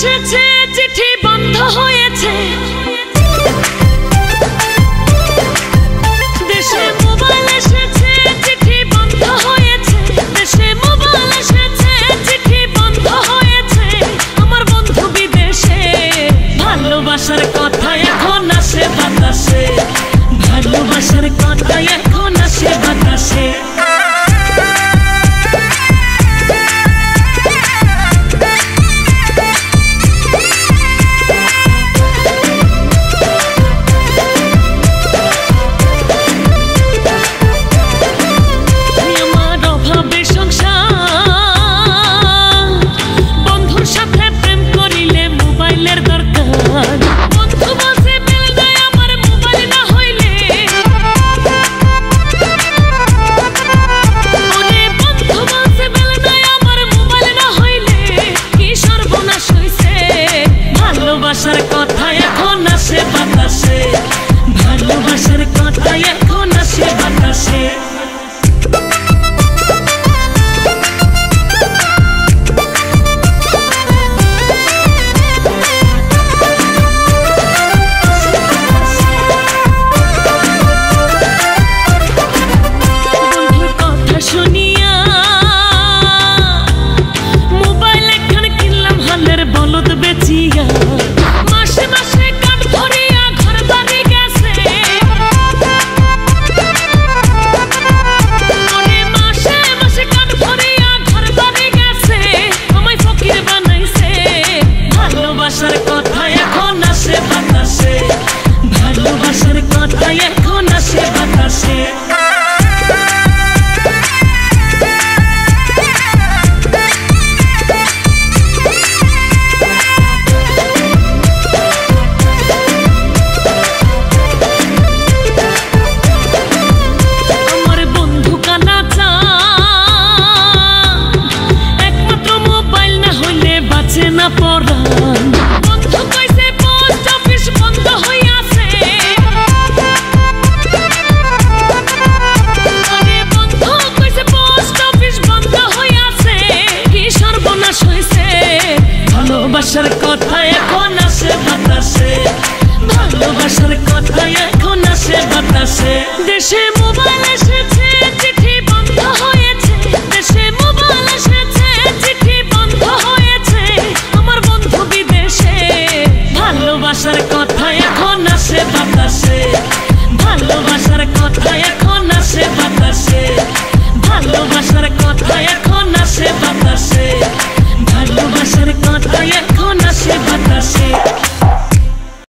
এসেছে চিঠি বন্ধ হয়েছে দেশে মোবাইল এসেছে চিঠি বন্ধ হয়েছে দেশে মোবাইল এসেছে চিঠি বন্ধ হয়েছে আমার বন্ধু বিদেশে ভালোবাসার কথা এখন আসে বাতাসে ভালোবাসার কথা এখন আসে বাতাসে ভালোবাসার কথা এখন আসে বাতাসে ভালোবাসার কথা এখন আসে বাতাসে বন্ধুর কথা শুনিয়া মোবাইল এখন কিনলাম হালের বলদ বেচিয়া ভালোবাসার কথা এখন আসে বাতাসে ভালোবাসার কথা এখন আসে বাতাসে আমার বন্ধু কানা চান একমাত্র মোবাইল না হইলে বাঁচে না পরাণ বন্ধু কইছে পোস্ট অফিস বন্ধ হইয়াছে আরে বন্ধু কইছে পোস্ট অফিস বন্ধ হইয়াছে কি সর্বনাশ হইছে ভালোবাসার কথা এখন আসে বাতাসে ভালোবাসার কথা এখন আসে বাতাসে দেশে মোবাইল এসেছে চিঠি বন্ধ হয়েছে দেশে মোবাইল এসেছে চিঠি বন্ধ হয়েছে আমার বন্ধু বিদেশে ভালোবাসার কথা এখন আসে বাতাসে ভালোবাসার কথা